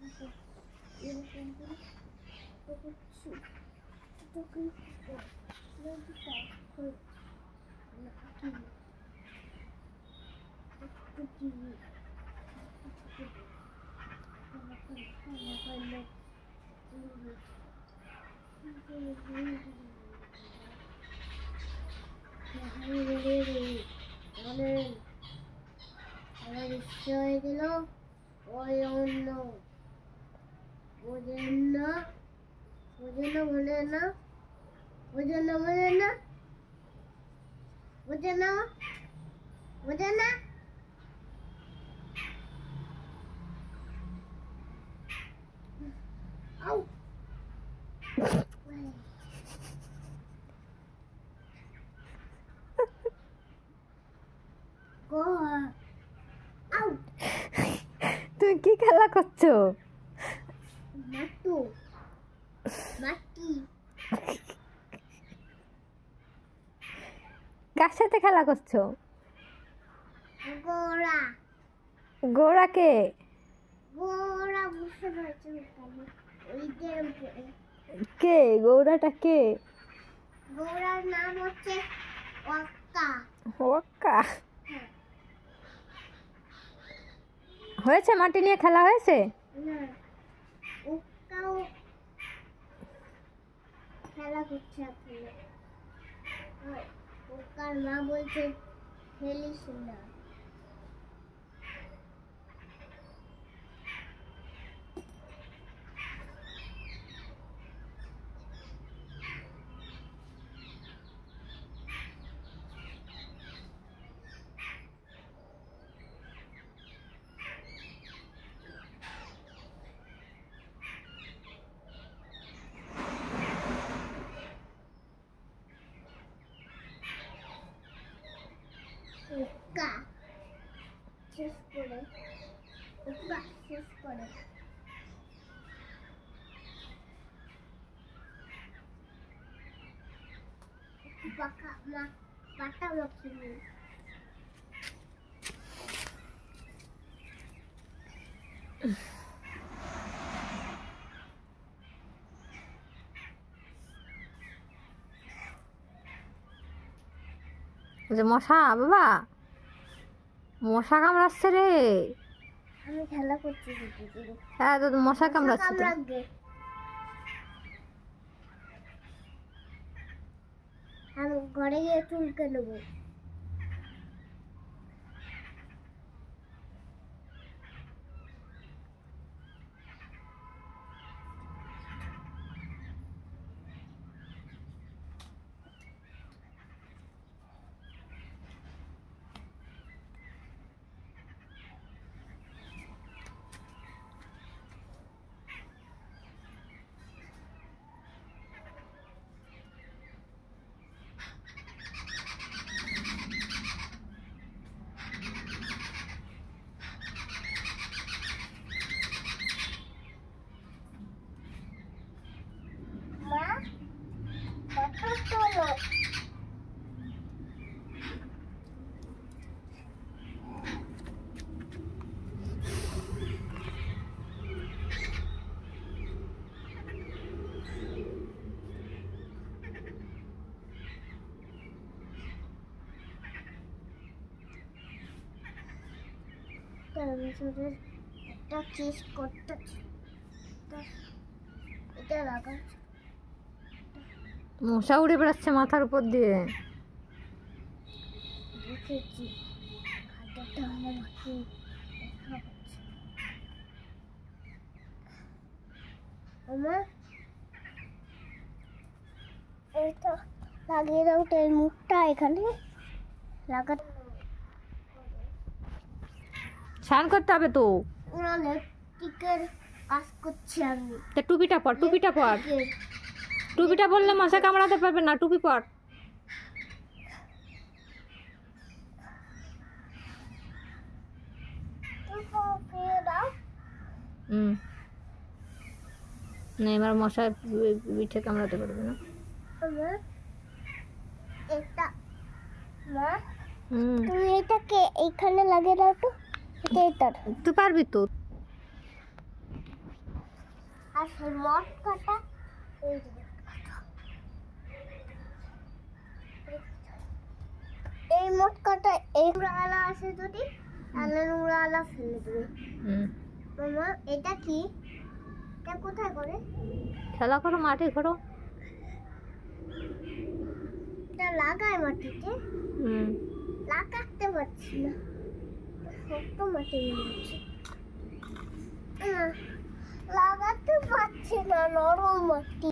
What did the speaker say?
এরকম করে করছি তোকে আমার ইচ্ছে হয়ে গেল ওই অন্য বোঝেন না বোঝে না বলে না বোঝে না বলে না বোঝে না বোঝে না আউ তুমি কি খেলা করছো? কার সাথে খেলা করছো? গোড়া গোড়া কে? গোড়া বসে রয়েছে ওইটার উপরে। কে গৌরাটা কে? গৌরার নাম হচ্ছে ওয়াক্কা। ওয়াক্কা হয়েছে? মাটি নিয়ে খেলা হয়েছে? না ওক্কাও খেলা করছে আপনি। ওক্কার মা বলছে খেলিস না। ওক্কা শেষ করে ওক্কা শেষ করে পাকা মা পাটা মাখিয়ে মশা বাবা, মশা কামড়াচ্ছে রে। আমি খেলা করছি। হ্যাঁ তো মশা কামড়াচ্ছে তো। আমি ঘরে গিয়ে চুলকে নেবো। মা কত তোলো একটা চেস করতেছি। এটা লাগাচ্ছি। মশা উড়ে বেড়াচ্ছে মাথার উপর দিয়ে। দেখেছি খাদ্যটা আমার মাকে দেখা হচ্ছে। আমার এটা লাগিয়ে দাও তো, এই মুখটা এখানে লাগা। স্নান করতে হবে তো। ইলেকট্রিকের কাজ করছি আমি। তা টুপিটা পর, টুপিটা পর। টুপিটা পরলে মশা কামড়াতে পারবে না, টুপি পর। না এবার মশা পিঠে কামড়াতে পারবে না। তুমি এটাকে এইখানে লাগিয়ে দাও তো। তুই পারবি তো। আর সেই মটকাটা এই যে এই মটকাটা এই নোংরা আছে যদি তাহলে নোংরা ফেলে দেবে। মামা এটা কি? এটা কোথায় করে? খেলা করো, মাঠে ঘোরো। এটা লাগায় মাটিতে, লাগাতে পারছি না, শক্ত মাটি হচ্ছে, লাগাতে পারছি না, নরম মাটি।